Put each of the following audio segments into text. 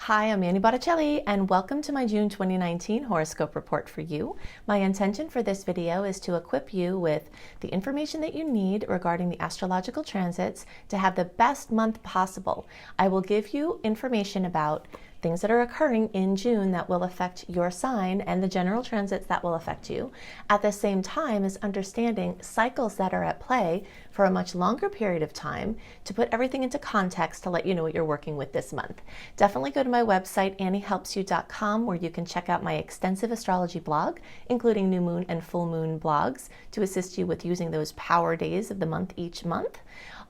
Hi, I'm Annie Botticelli, and welcome to my June 2019 horoscope report for you. My intention for this video is to equip you with the information that you need regarding the astrological transits to have the best month possible. I will give you information about things that are occurring in June that will affect your sign and the general transits that will affect you, at the same time as understanding cycles that are at play for a much longer period of time to put everything into context to let you know what you're working with this month. Definitely go to my website, anniehelpsyou.com, where you can check out my extensive astrology blog, including new moon and full moon blogs, to assist you with using those power days of the month each month.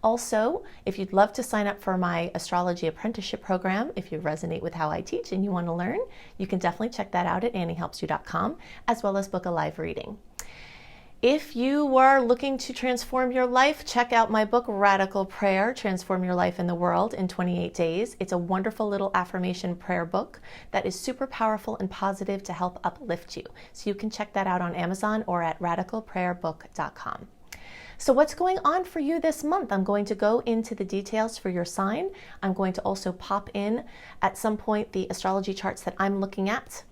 Also, if you'd love to sign up for my astrology apprenticeship program, if you resonate with how I teach and you want to learn, you can definitely check that out at anniehelpsyou.com, as well as book a live reading. If you are looking to transform your life, check out my book, Radical Prayer, Transform Your Life and the World in 28 Days. It's a wonderful little affirmation prayer book that is super powerful and positive to help uplift you. So you can check that out on Amazon or at radicalprayerbook.com. So what's going on for you this month? I'm going to go into the details for your sign. I'm going to also pop in at some point the astrology charts that I'm looking at,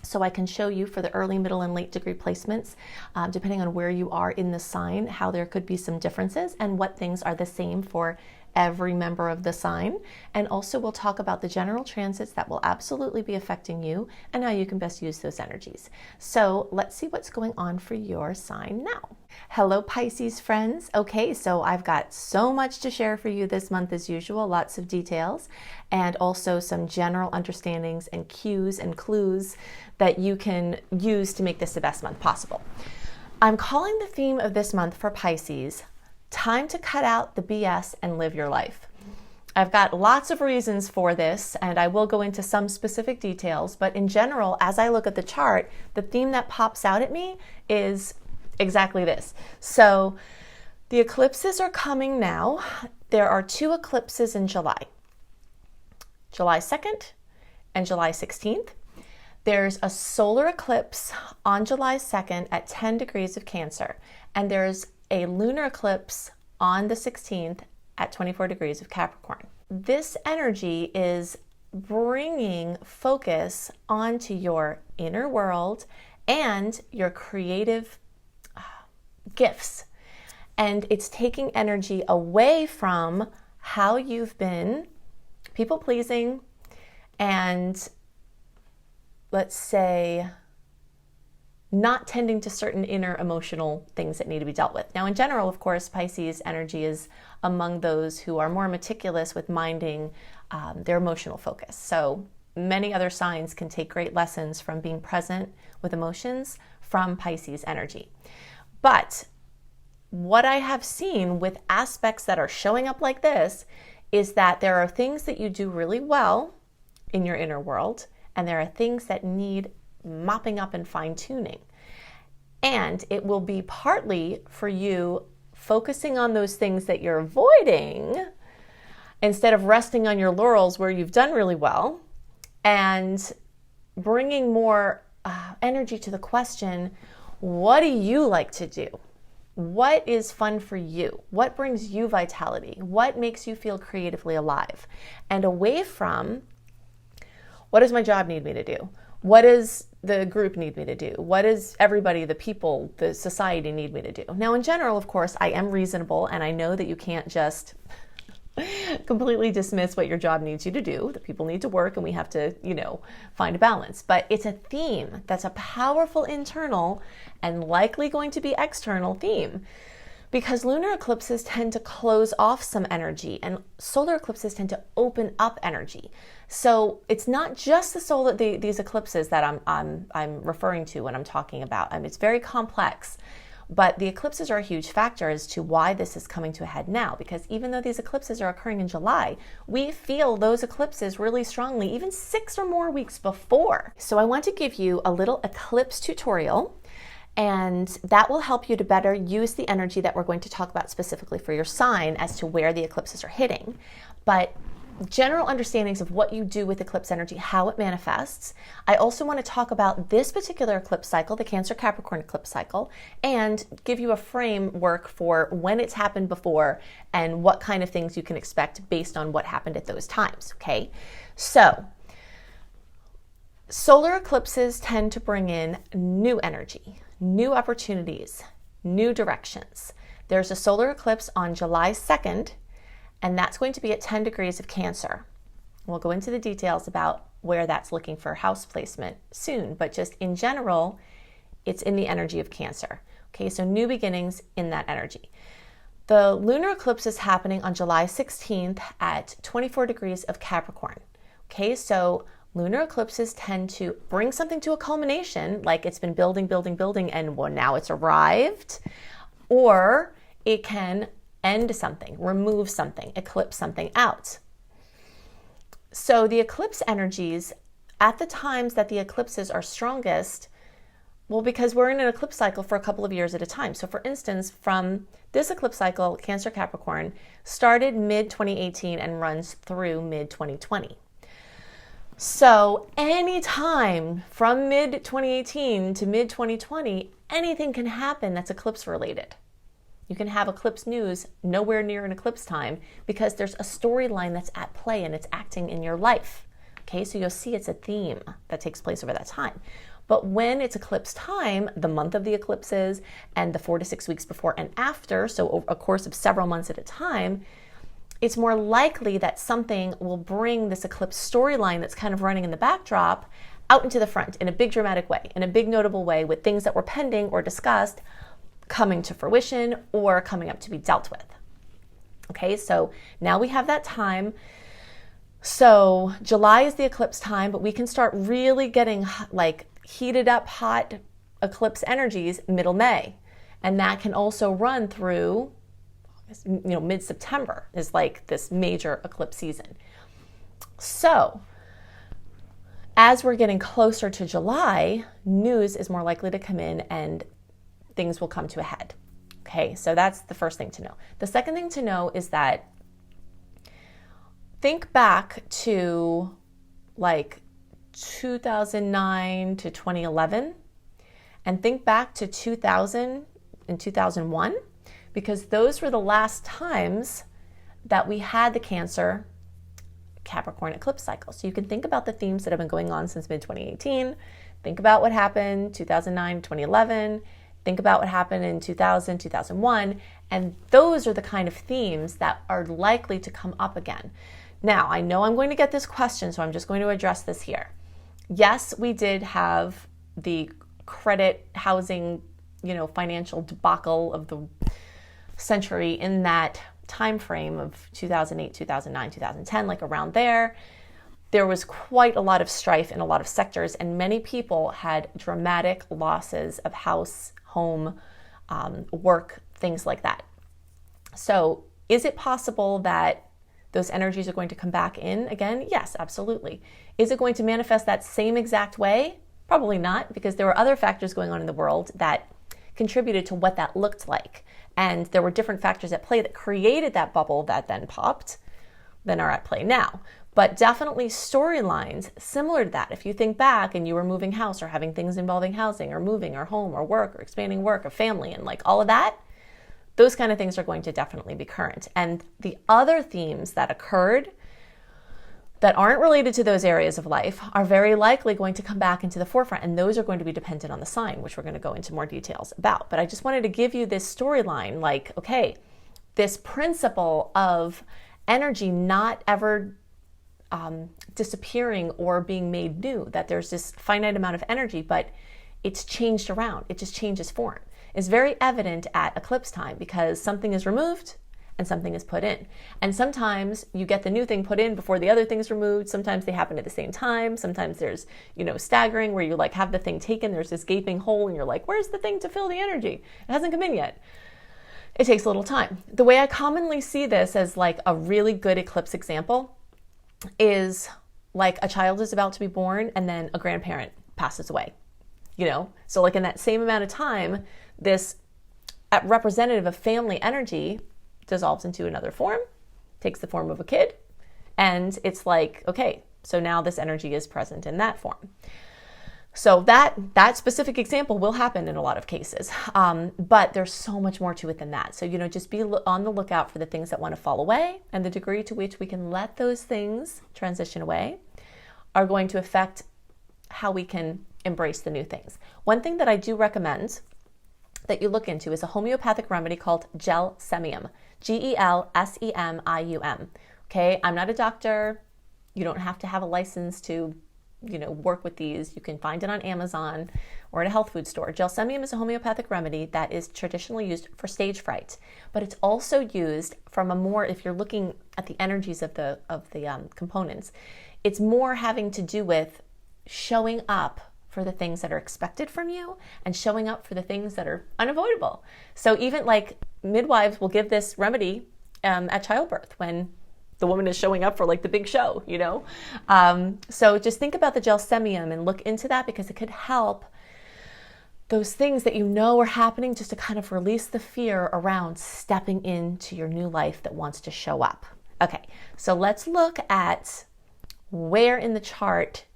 so I can show you for the early, middle, and late degree placements, depending on where you are in the sign, how there could be some differences and what things are the same for every member of the sign. And also we'll talk about the general transits that will absolutely be affecting you and how you can best use those energies. So let's see what's going on for your sign now. Hello, Pisces friends. Okay, so I've got so much to share for you this month as usual, lots of details, and also some general understandings and cues and clues that you can use to make this the best month possible. I'm calling the theme of this month for Pisces, time to cut out the BS and live your life. I've got lots of reasons for this, and I will go into some specific details, but in general, as I look at the chart, the theme that pops out at me is exactly this. So the eclipses are coming now. There are two eclipses in July, July 2nd and July 16th. There's a solar eclipse on July 2nd at 10 degrees of Cancer, and there's a lunar eclipse on the 16th at 24 degrees of Capricorn. This energy is bringing focus onto your inner world and your creative gifts. And it's taking energy away from how you've been people-pleasing and, let's say, not tending to certain inner emotional things that need to be dealt with. Now, in general, of course, Pisces energy is among those who are more meticulous with minding their emotional focus. So many other signs can take great lessons from being present with emotions from Pisces energy. But what I have seen with aspects that are showing up like this is that there are things that you do really well in your inner world, and there are things that need mopping up and fine-tuning. And it will be partly for you focusing on those things that you're avoiding instead of resting on your laurels where you've done really well, and bringing more energy to the question, what do you like to do? What is fun for you? What brings you vitality? What makes you feel creatively alive? And away from, what does my job need me to do? What does the group need me to do? What does everybody, the people, the society need me to do? Now, in general, of course, I am reasonable, and I know that you can't just completely dismiss what your job needs you to do. The people need to work, and we have to, find a balance. But it's a theme that's a powerful internal and likely going to be external theme, because lunar eclipses tend to close off some energy and solar eclipses tend to open up energy. So it's not just these eclipses that I'm referring to when I'm talking about. It's very complex, but the eclipses are a huge factor as to why this is coming to a head now, because even though these eclipses are occurring in July, we feel those eclipses really strongly even 6 or more weeks before. So I want to give you a little eclipse tutorial, and that will help you to better use the energy that we're going to talk about specifically for your sign as to where the eclipses are hitting. But general understandings of what you do with eclipse energy, how it manifests. I also want to talk about this particular eclipse cycle, the Cancer Capricorn eclipse cycle, and give you a framework for when it's happened before and what kind of things you can expect based on what happened at those times, okay? So Solar eclipses tend to bring in new energy, new opportunities, new directions. There's a solar eclipse on July 2nd, and that's going to be at 10 degrees of Cancer. We'll go into the details about where that's looking for house placement soon, but just in general, it's in the energy of Cancer. Okay, so new beginnings in that energy. The lunar eclipse is happening on July 16th at 24 degrees of Capricorn. Okay, so lunar eclipses tend to bring something to a culmination, like it's been building, and well, now it's arrived, or it can end something, remove something, eclipse something out. So the eclipse energies, at the times that the eclipses are strongest, well, because we're in an eclipse cycle for a couple of years at a time. So for instance, from this eclipse cycle, Cancer Capricorn started mid-2018 and runs through mid-2020. So anytime from mid-2018 to mid-2020, anything can happen that's eclipse related. You can have eclipse news nowhere near an eclipse time because there's a storyline that's at play and it's acting in your life. Okay, so you'll see it's a theme that takes place over that time. But when it's eclipse time, the month of the eclipses and the 4 to 6 weeks before and after, so over a course of several months at a time, it's more likely that something will bring this eclipse storyline that's kind of running in the backdrop out into the front in a big dramatic way, in a big notable way, with things that were pending or discussed coming to fruition or coming up to be dealt with. Okay, so now we have that time. So July is the eclipse time, but we can start really getting like heated up hot eclipse energies middle May. And that can also run through, mid-September is like this major eclipse season. So as we're getting closer to July, news is more likely to come in and things will come to a head. Okay, so that's the first thing to know. The second thing to know is that think back to like 2009 to 2011 and think back to 2000 and 2001, because those were the last times that we had the Cancer Capricorn eclipse cycle. So you can think about the themes that have been going on since mid-2018. Think about what happened 2009, 2011. Think about what happened in 2000, 2001. And those are the kind of themes that are likely to come up again. Now, I know I'm going to get this question, so I'm just going to address this here. Yes, we did have the credit, housing, financial debacle of the century in that time frame of 2008, 2009, 2010, like around there. There was quite a lot of strife in a lot of sectors, and many people had dramatic losses of house, home, work, things like that. So is it possible that those energies are going to come back in again? Yes, absolutely. Is it going to manifest that same exact way? Probably not, because there were other factors going on in the world that contributed to what that looked like. And there were different factors at play that created that bubble that then popped, than are at play now. But definitely storylines similar to that. If you think back and you were moving house or having things involving housing or moving or home or work or expanding work or family and like all of that, those kind of things are going to definitely be current. And the other themes that occurred that aren't related to those areas of life are very likely going to come back into the forefront. And those are going to be dependent on the sign, which we're going to go into more details about. But I just wanted to give you this storyline, like, okay, this principle of energy not ever disappearing or being made new, that there's this finite amount of energy, but it's changed around. It just changes form. It's very evident at eclipse time because something is removed and something is put in. And sometimes you get the new thing put in before the other thing's removed. Sometimes they happen at the same time. Sometimes there's, staggering where you like have the thing taken, there's this gaping hole and you're like, where's the thing to fill the energy? It hasn't come in yet. It takes a little time. The way I commonly see this as like a really good eclipse example is like a child is about to be born and then a grandparent passes away, So like in that same amount of time, this representative of family energy dissolves into another form, takes the form of a kid, and it's like, okay, so now this energy is present in that form. So that specific example will happen in a lot of cases, but there's so much more to it than that. So, just be on the lookout for the things that want to fall away, and the degree to which we can let those things transition away are going to affect how we can embrace the new things. One thing that I do recommend that you look into is a homeopathic remedy called gelsemium, Gelsemium. Okay, I'm not a doctor. You don't have to have a license to, work with these. You can find it on Amazon or at a health food store. Gelsemium is a homeopathic remedy that is traditionally used for stage fright, but it's also used from a more, if you're looking at the energies of the components, it's more having to do with showing up for the things that are expected from you and showing up for the things that are unavoidable. So even like midwives will give this remedy at childbirth when the woman is showing up for like the big show, So just think about the gelsemium and look into that, because it could help those things that are happening, just to kind of release the fear around stepping into your new life that wants to show up. Okay, so let's look at where in the chart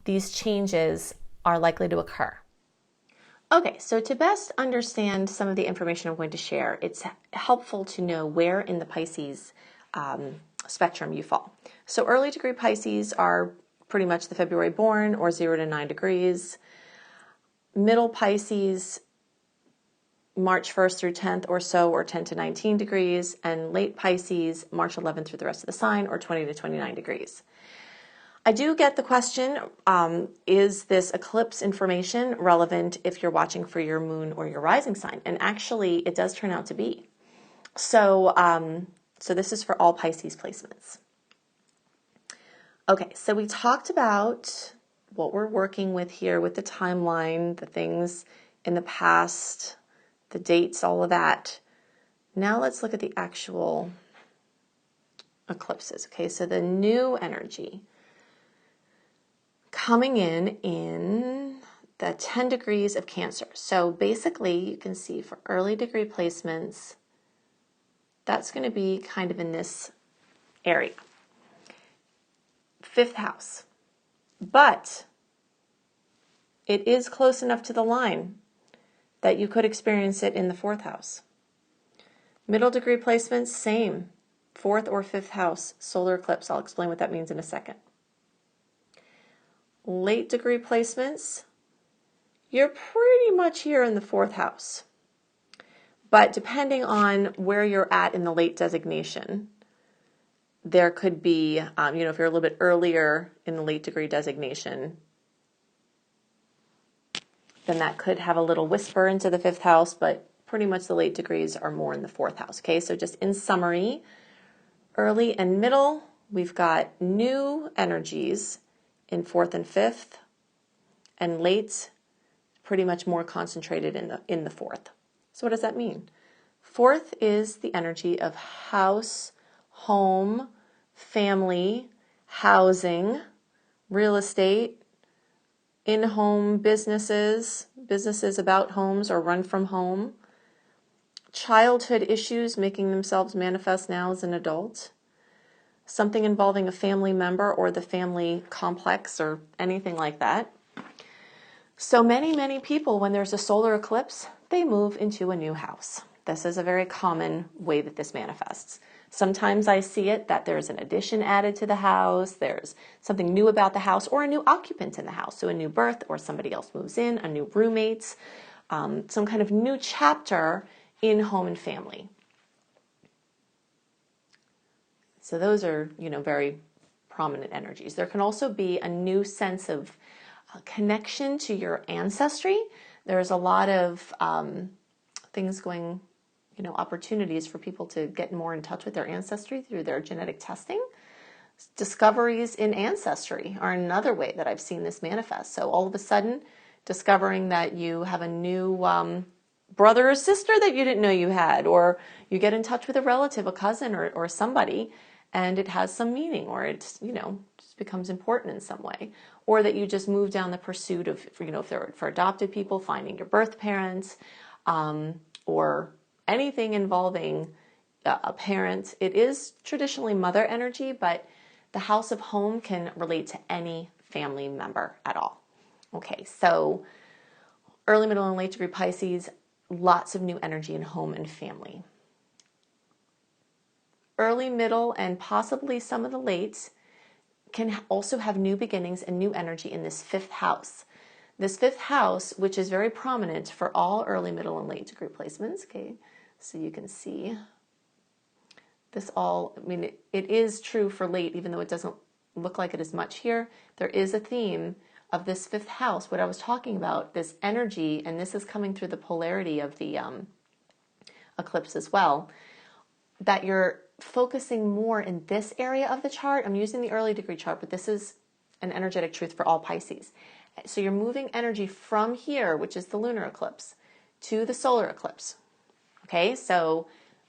these changes are likely to occur. Okay, so to best understand some of the information I'm going to share, it's helpful to know where in the Pisces spectrum you fall. So early degree Pisces are pretty much the February born, or 0 to 9 degrees. Middle Pisces, March 1st through 10th or so, or 10 to 19 degrees. And late Pisces, March 11th through the rest of the sign, or 20 to 29 degrees. I do get the question, is this eclipse information relevant if you're watching for your moon or your rising sign? And actually, it does turn out to be. So this is for all Pisces placements. Okay, so we talked about what we're working with here with the timeline, the things in the past, the dates, all of that. Now let's look at the actual eclipses. Okay, so the new energy coming in the 10 degrees of Cancer. So basically, you can see for early degree placements, that's going to be kind of in this area. 5th house. But it is close enough to the line that you could experience it in the 4th house. Middle degree placements, same. 4th or 5th house solar eclipse. I'll explain what that means in a second. Late degree placements, you're pretty much here in the 4th house. But depending on where you're at in the late designation, there could be, if you're a little bit earlier in the late degree designation, then that could have a little whisper into the 5th house, but pretty much the late degrees are more in the 4th house. Okay, so just in summary, early and middle, we've got new energies in 4th and 5th, and late, pretty much more concentrated in the 4th. So what does that mean? 4th is the energy of house, home, family, housing, real estate, in-home businesses, businesses about homes or run from home, childhood issues making themselves manifest now as an adult, something involving a family member or the family complex or anything like that. So many people, when there's a solar eclipse, they move into a new house. This is a very common way that this manifests. Sometimes I see it that there's an addition added to the house, there's something new about the house, or a new occupant in the house. So a new birth, or somebody else moves in, a new roommate, some kind of new chapter in home and family. So those are, very prominent energies. There can also be a new sense of connection to your ancestry. There's a lot of things going, opportunities for people to get more in touch with their ancestry through their genetic testing. Discoveries in ancestry are another way that I've seen this manifest. So all of a sudden, discovering that you have a new brother or sister that you didn't know you had, or you get in touch with a relative, a cousin, or somebody, and it has some meaning, or it's, just becomes important in some way. Or that you just move down the pursuit of, if they're for adopted people, finding your birth parents, or anything involving a parent. It is traditionally mother energy, but the house of home can relate to any family member at all. Okay, so early, middle, and late degree Pisces, lots of new energy in home and family. Early, middle, and possibly some of the late, can also have new beginnings and new energy in this fifth house. This fifth house, which is very prominent for all early, middle, and late degree placements. Okay, so you can see this all, I mean, it is true for late, even though it doesn't look like it as much here. There is a theme of this fifth house, what I was talking about, this energy, and this is coming through the polarity of the eclipse as well, that you're focusing more in this area of the chart. I'm using the early degree chart, but this is an energetic truth for all Pisces. So you're moving energy from here, which is the lunar eclipse, to the solar eclipse. Okay, so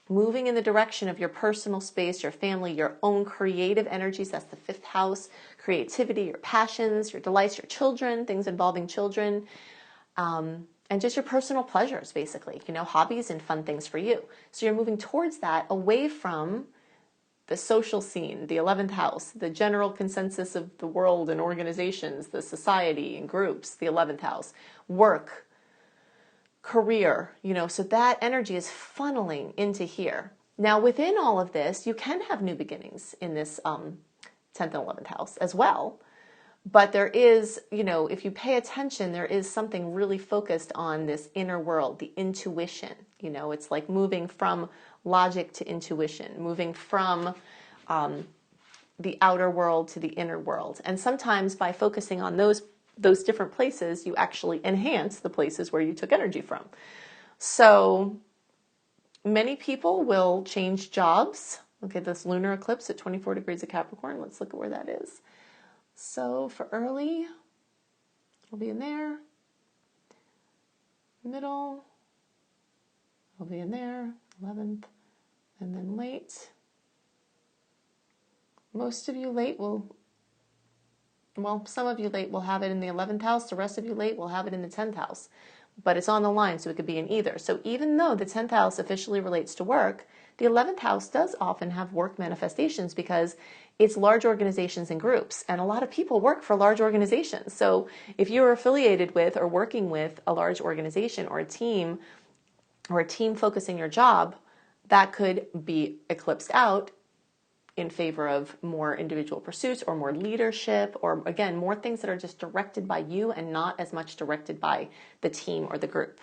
moving in the direction of your personal space, your family, your own creative energies. That's the fifth house. Creativity, your passions, your delights, your children, things involving children, and just your personal pleasures, basically, you know, hobbies and fun things for you. So you're moving towards that, away from the social scene, the 11th house, the general consensus of the world and organizations, the society and groups, the 11th house, work, career, you know, so that energy is funneling into here. Now, within all of this, you can have new beginnings in this 10th and 11th house as well. But there is, you know, if you pay attention, there is something really focused on this inner world, the intuition. You know, it's like moving from logic to intuition, moving from the outer world to the inner world. And sometimes by focusing on those different places, you actually enhance the places where you took energy from. So many people will change jobs. Okay, this lunar eclipse at 24 degrees of Capricorn. Let's look at where that is. So for early, I'll be in there. Middle, I'll be in there. 11th, and then late. Most of you late will, well, some of you late will have it in the 11th house. The rest of you late will have it in the 10th house. But it's on the line, so it could be in either. So even though the 10th house officially relates to work, the 11th house does often have work manifestations because it's large organizations and groups. And a lot of people work for large organizations. So if you're affiliated with or working with a large organization or a team focusing your job, that could be eclipsed out in favor of more individual pursuits or more leadership, or again, more things that are just directed by you and not as much directed by the team or the group.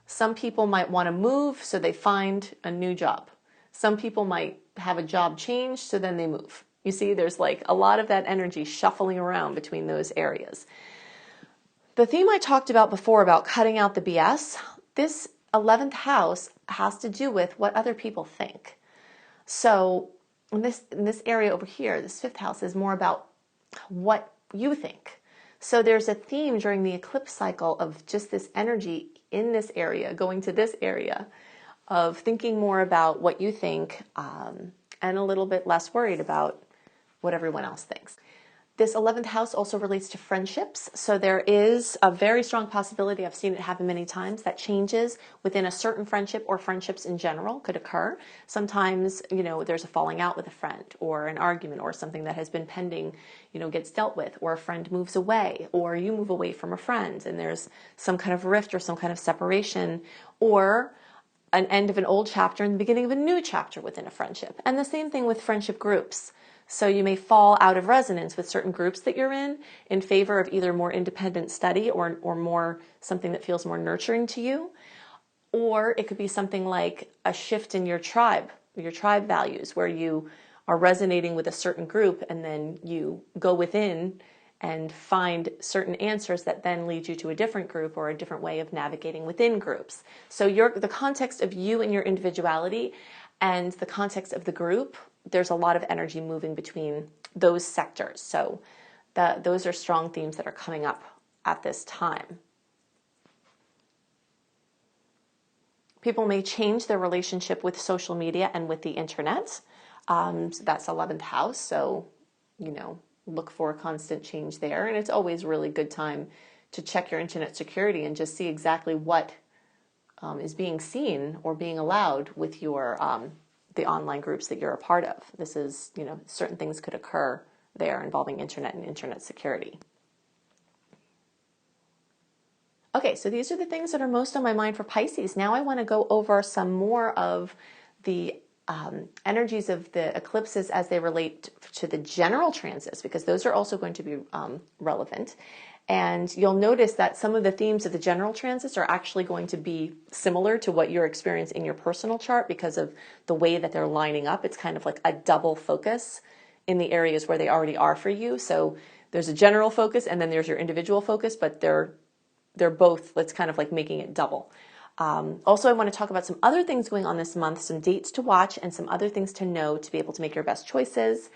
Some people might want to move, so they find a new job. Some people might have a job change, so then they move. You see, there's like a lot of that energy shuffling around between those areas. The theme I talked about before about cutting out the BS, this 11th house has to do with what other people think. So in this area over here, this fifth house is more about what you think. So there's a theme during the eclipse cycle of just this energy in this area, going to this area, of thinking more about what you think and a little bit less worried about what everyone else thinks. This 11th house also relates to friendships. So there is a very strong possibility, I've seen it happen many times, that changes within a certain friendship or friendships in general could occur. Sometimes, you know, there's a falling out with a friend or an argument or something that has been pending, you know, gets dealt with, or a friend moves away, or you move away from a friend and there's some kind of rift or some kind of separation, or an end of an old chapter and the beginning of a new chapter within a friendship. And the same thing with friendship groups. So you may fall out of resonance with certain groups that you're in favor of either more independent study or more something that feels more nurturing to you. Or it could be something like a shift in your tribe values, where you are resonating with a certain group and then you go within and find certain answers that then lead you to a different group or a different way of navigating within groups. So the context of you and your individuality and the context of the group, there's a lot of energy moving between those sectors. So those are strong themes that are coming up at this time. People may change their relationship with social media and with the internet. So that's 11th house. So, you know, look for a constant change there. And it's always a really good time to check your internet security and just see exactly what is being seen or being allowed with your the online groups that you're a part of. This is, you know, certain things could occur there involving internet and internet security. Okay, so these are the things that are most on my mind for Pisces. Now I want to go over some more of the energies of the eclipses as they relate to the general transits, because those are also going to be relevant. And you'll notice that some of the themes of the general transits are actually going to be similar to what you're experiencing in your personal chart because of the way that they're lining up. It's kind of like a double focus in the areas where they already are for you. So there's a general focus and then there's your individual focus, but they're both, it's kind of like making it double. Also, I want to talk about some other things going on this month, some dates to watch and some other things to know to be able to make your best choices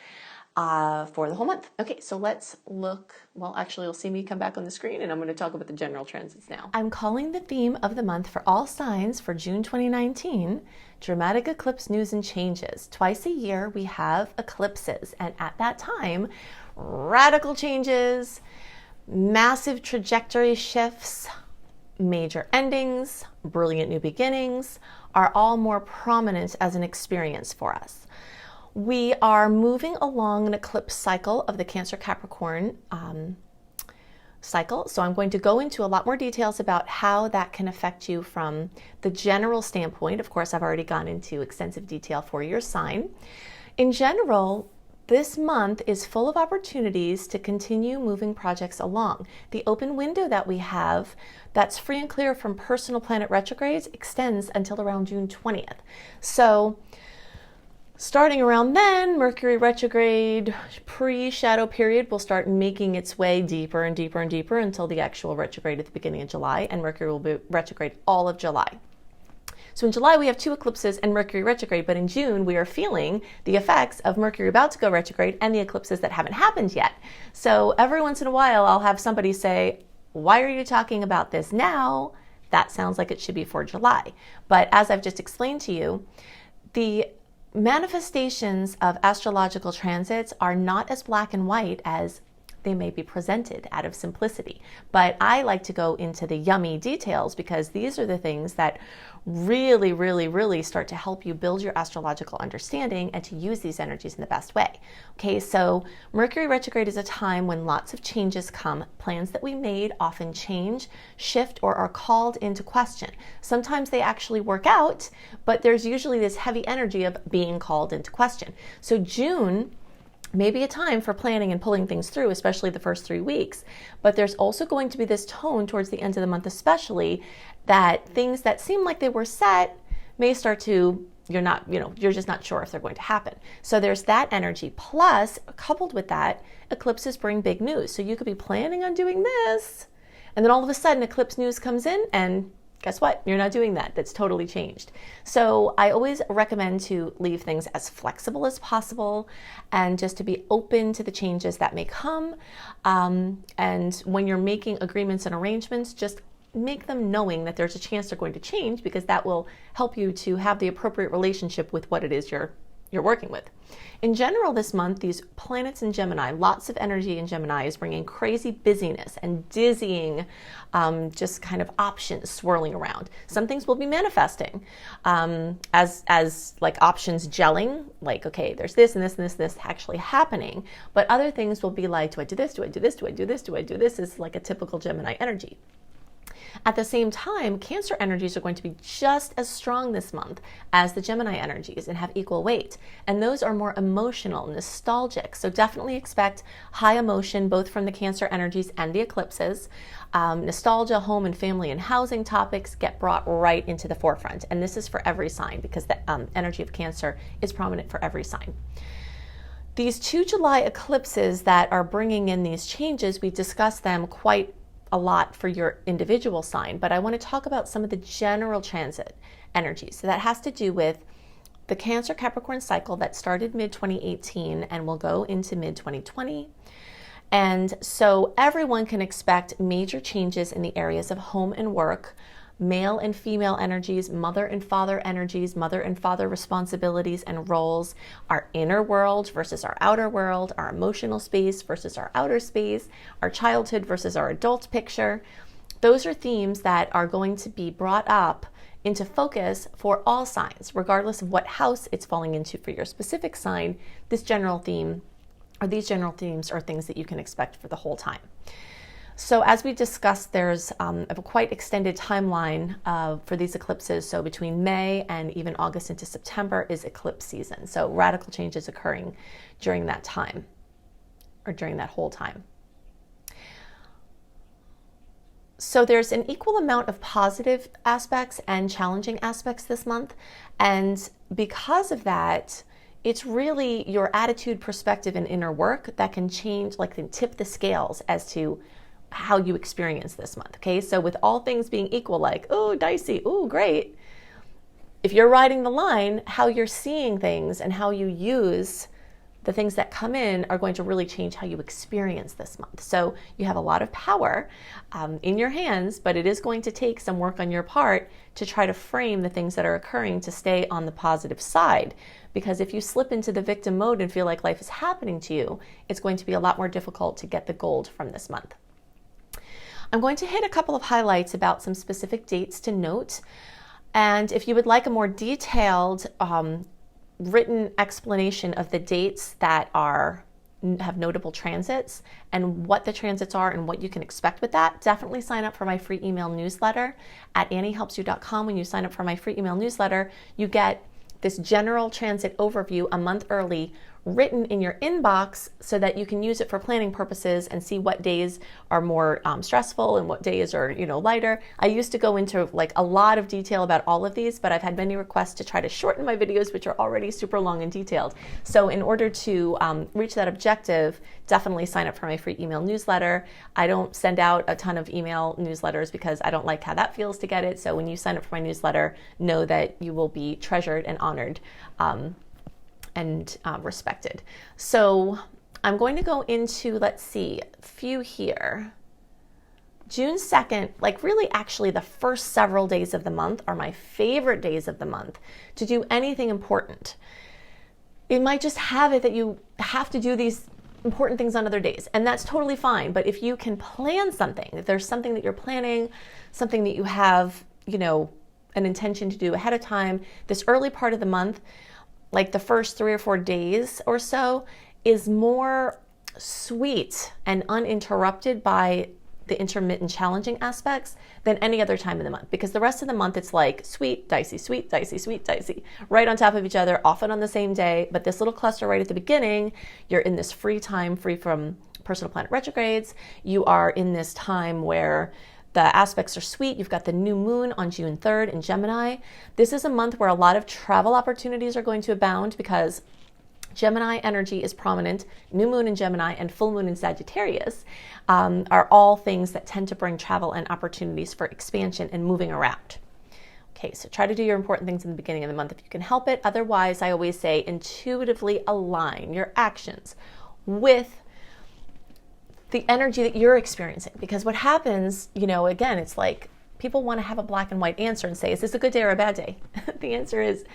for the whole month. Okay, so let's look. Well, actually, you'll see me come back on the screen and I'm going to talk about the general transits now. I'm calling the theme of the month for all signs for June 2019, dramatic eclipse news and changes. Twice a year, we have eclipses. And at that time, radical changes, massive trajectory shifts, major endings, brilliant new beginnings are all more prominent as an experience for us. We are moving along an eclipse cycle of the Cancer Capricorn cycle. So I'm going to go into a lot more details about how that can affect you from the general standpoint. Of course, I've already gone into extensive detail for your sign. In general, this month is full of opportunities to continue moving projects along. The open window that we have that's free and clear from personal planet retrogrades extends until around June 20th. So starting around then, Mercury retrograde pre-shadow period will start making its way deeper and deeper and deeper until the actual retrograde at the beginning of July, and Mercury will be retrograde all of July. So in July, we have 2 eclipses and Mercury retrograde, but in June, we are feeling the effects of Mercury about to go retrograde and the eclipses that haven't happened yet. So every once in a while, I'll have somebody say, why are you talking about this now? That sounds like it should be for July. But as I've just explained to you, the manifestations of astrological transits are not as black and white as they may be presented out of simplicity. But I like to go into the yummy details because these are the things that really, really, really start to help you build your astrological understanding and to use these energies in the best way. Okay, so Mercury retrograde is a time when lots of changes come. Plans that we made often change, shift, or are called into question. Sometimes they actually work out, but there's usually this heavy energy of being called into question. So June may be a time for planning and pulling things through, especially the first 3 weeks. But there's also going to be this tone towards the end of the month, especially that things that seem like they were set may start to, you're just not sure if they're going to happen. So there's that energy. Plus, coupled with that, eclipses bring big news. So you could be planning on doing this, and then all of a sudden eclipse news comes in and guess what? You're not doing that. That's totally changed. So I always recommend to leave things as flexible as possible and just to be open to the changes that may come. And when you're making agreements and arrangements, just make them knowing that there's a chance they're going to change, because that will help you to have the appropriate relationship with what it is you're working with. In general, this month, these planets in Gemini, lots of energy in Gemini is bringing crazy busyness and dizzying, just kind of options swirling around. Some things will be manifesting as like options gelling, like, okay, there's this and this and this actually happening. But other things will be like, do I do this? Do I do this? Do I do this? Do I do this? Is like a typical Gemini energy. At the same time, Cancer energies are going to be just as strong this month as the Gemini energies and have equal weight. And those are more emotional, nostalgic. So definitely expect high emotion, both from the Cancer energies and the eclipses. Nostalgia, home and family and housing topics get brought right into the forefront. And this is for every sign, because the energy of Cancer is prominent for every sign. These 2 July eclipses that are bringing in these changes, we discussed them quite a lot for your individual sign, but I want to talk about some of the general transit energies. So that has to do with the Cancer Capricorn cycle that started mid-2018 and will go into mid-2020. And so everyone can expect major changes in the areas of home and work, male and female energies, mother and father energies, mother and father responsibilities and roles, our inner world versus our outer world, our emotional space versus our outer space, our childhood versus our adult picture. Those are themes that are going to be brought up into focus for all signs, regardless of what house it's falling into for your specific sign. This general theme, or these general themes, are things that you can expect for the whole time. So as we discussed, there's a quite extended timeline for these eclipses. So between May and even August into September is eclipse season. So radical changes occurring during that time, or during that whole time. So there's an equal amount of positive aspects and challenging aspects this month. And because of that, it's really your attitude, perspective, and inner work that can change, like can tip the scales as to how you experience this month. Okay, so with all things being equal, like, oh, dicey, oh, great. If you're riding the line, how you're seeing things and how you use the things that come in are going to really change how you experience this month. So you have a lot of power in your hands, but it is going to take some work on your part to try to frame the things that are occurring to stay on the positive side. Because if you slip into the victim mode and feel like life is happening to you, it's going to be a lot more difficult to get the gold from this month. I'm going to hit a couple of highlights about some specific dates to note. And if you would like a more detailed written explanation of the dates that have notable transits and what the transits are and what you can expect with that, definitely sign up for my free email newsletter at anniehelpsyou.com. When you sign up for my free email newsletter, you get this general transit overview a month early, written in your inbox so that you can use it for planning purposes and see what days are more stressful and what days are, lighter. I used to go into like a lot of detail about all of these, but I've had many requests to try to shorten my videos, which are already super long and detailed. So in order to reach that objective, definitely sign up for my free email newsletter. I don't send out a ton of email newsletters because I don't like how that feels to get it. So when you sign up for my newsletter, know that you will be treasured and honored and respected. So I'm going to go into, let's see, a few here. June 2nd, like really actually the first several days of the month are my favorite days of the month to do anything important. It might just have it that you have to do these important things on other days, and that's totally fine. But if you can plan something, if there's something that you're planning, something that you have, an intention to do ahead of time, this early part of the month, like the first 3 or 4 days or so, is more sweet and uninterrupted by the intermittent challenging aspects than any other time in the month. Because the rest of the month, it's like sweet, dicey, sweet, dicey, sweet, dicey, right on top of each other, often on the same day. But this little cluster right at the beginning, you're in this free time, free from personal planet retrogrades. You are in this time where the aspects are sweet. You've got the new moon on June 3rd in Gemini. This is a month where a lot of travel opportunities are going to abound because Gemini energy is prominent. New moon in Gemini and full moon in Sagittarius are all things that tend to bring travel and opportunities for expansion and moving around. Okay, so try to do your important things in the beginning of the month if you can help it. Otherwise, I always say intuitively align your actions with the energy that you're experiencing. Because what happens, again, it's like people want to have a black and white answer and say, is this a good day or a bad day? The answer is,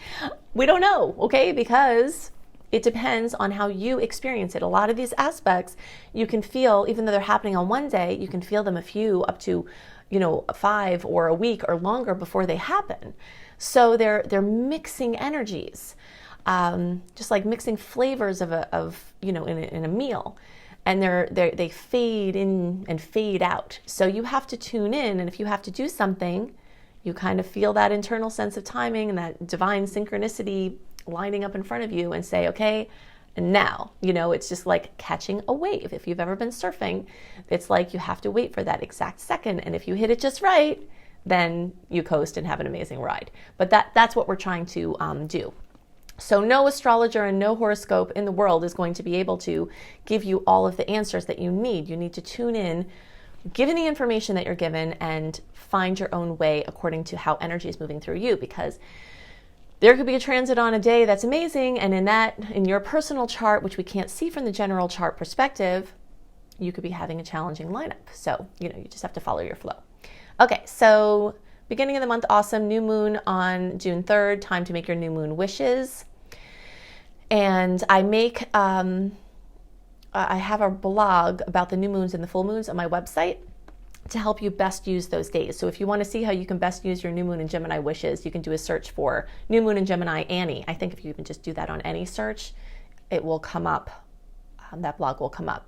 we don't know, okay? Because it depends on how you experience it. A lot of these aspects you can feel, even though they're happening on one day, you can feel them up to 5 or a week or longer before they happen. So they're mixing energies, just like mixing flavors in a meal. And they fade in and fade out. So you have to tune in, and if you have to do something, you kind of feel that internal sense of timing and that divine synchronicity lining up in front of you and say, okay, and now, it's just like catching a wave. If you've ever been surfing, it's like you have to wait for that exact second. And if you hit it just right, then you coast and have an amazing ride. But that's what we're trying to do. So no astrologer and no horoscope in the world is going to be able to give you all of the answers that you need. You need to tune in, given the information that you're given, and find your own way according to how energy is moving through you. Because there could be a transit on a day that's amazing, and in your personal chart, which we can't see from the general chart perspective, you could be having a challenging lineup. So, you just have to follow your flow. Okay, so beginning of the month, awesome. New moon on June 3rd, time to make your new moon wishes. And I have a blog about the new moons and the full moons on my website to help you best use those days. So if you want to see how you can best use your new moon and Gemini wishes, you can do a search for new moon and Gemini Annie. I think if you even just do that on any search, it will come up. That blog will come up.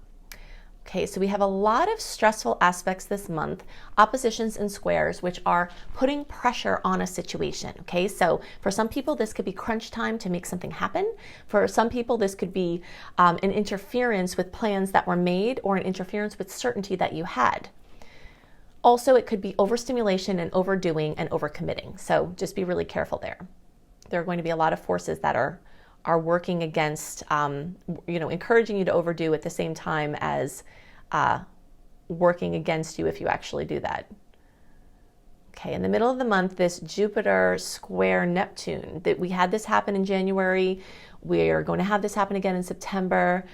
Okay, so we have a lot of stressful aspects this month, oppositions and squares, which are putting pressure on a situation. Okay, so for some people, this could be crunch time to make something happen. For some people, this could be an interference with plans that were made or an interference with certainty that you had. Also, it could be overstimulation and overdoing and overcommitting. So just be really careful there. There are going to be a lot of forces that are working against, encouraging you to overdo at the same time as working against you if you actually do that. Okay, in the middle of the month, this Jupiter square Neptune, that we had this happen in January. We're going to have this happen again in September.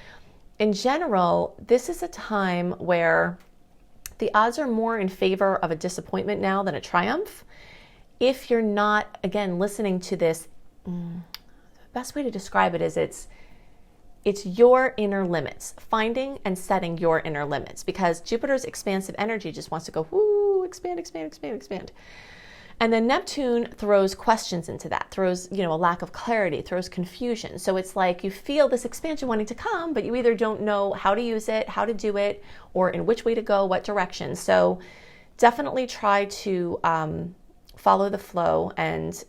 In general, this is a time where the odds are more in favor of a disappointment now than a triumph. If you're not, again, listening to this, the best way to describe it is it's your inner limits, finding and setting your inner limits, because Jupiter's expansive energy just wants to go, whoo, expand, expand, expand, expand. And then Neptune throws questions into that, throws, a lack of clarity, throws confusion. So it's like you feel this expansion wanting to come, but you either don't know how to use it, how to do it, or in which way to go, what direction. So definitely try to follow the flow and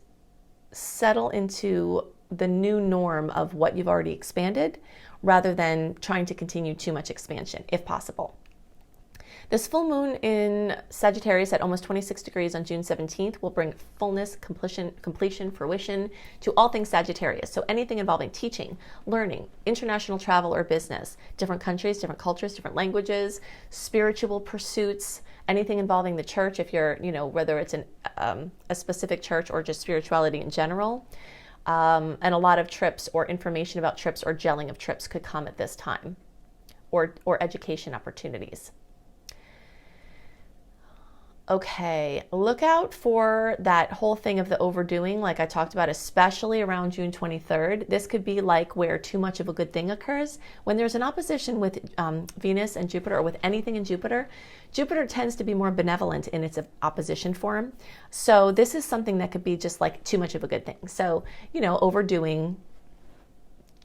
settle into the new norm of what you've already expanded, rather than trying to continue too much expansion, if possible. This full moon in Sagittarius at almost 26 degrees on June 17th will bring fullness, completion, fruition to all things Sagittarius. So anything involving teaching, learning, international travel or business, different countries, different cultures, different languages, spiritual pursuits, anything involving the church, if you're, whether it's a specific church or just spirituality in general. And a lot of trips or information about trips or gelling of trips could come at this time, or education opportunities. Okay, look out for that whole thing of the overdoing, like I talked about, especially around June 23rd. This could be like where too much of a good thing occurs. When there's an opposition with Venus and Jupiter, or with anything in Jupiter, Jupiter tends to be more benevolent in its opposition form. So this is something that could be just like too much of a good thing. So, overdoing,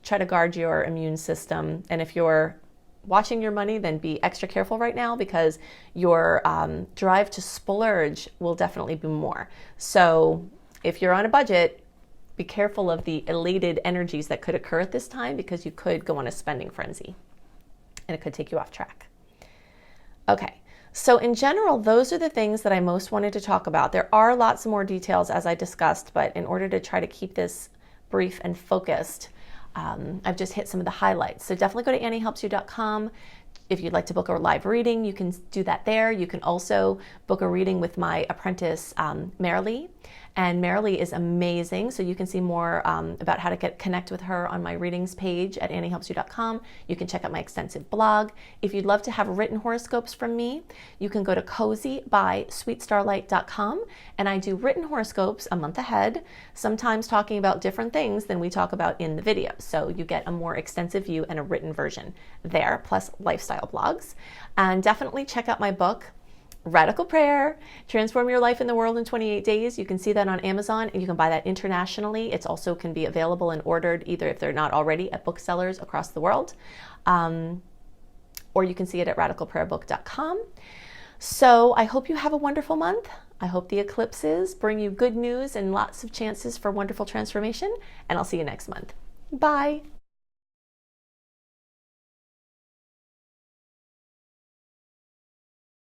try to guard your immune system. And if you're watching your money, then be extra careful right now, because your drive to splurge will definitely be more. So if you're on a budget, be careful of the elated energies that could occur at this time, because you could go on a spending frenzy and it could take you off track. Okay, so in general, those are the things that I most wanted to talk about. There are lots more details, as I discussed, but in order to try to keep this brief and focused, I've just hit some of the highlights. So definitely go to AnnieHelpsYou.com. If you'd like to book a live reading, you can do that there. You can also book a reading with my apprentice, Marilee. And Marilee is amazing. So you can see more about how to connect with her on my readings page at AnnieHelpsYou.com. You can check out my extensive blog. If you'd love to have written horoscopes from me, you can go to cozybysweetstarlight.com. And I do written horoscopes a month ahead, sometimes talking about different things than we talk about in the video. So you get a more extensive view and a written version there, plus lifestyle blogs. And definitely check out my book, Radical Prayer, Transform Your Life in the World in 28 Days. You can see that on Amazon, and you can buy that internationally. It also can be available and ordered, either if they're not already, at booksellers across the world, or you can see it at radicalprayerbook.com. So I hope you have a wonderful month. I hope the eclipses bring you good news and lots of chances for wonderful transformation, and I'll see you next month. Bye.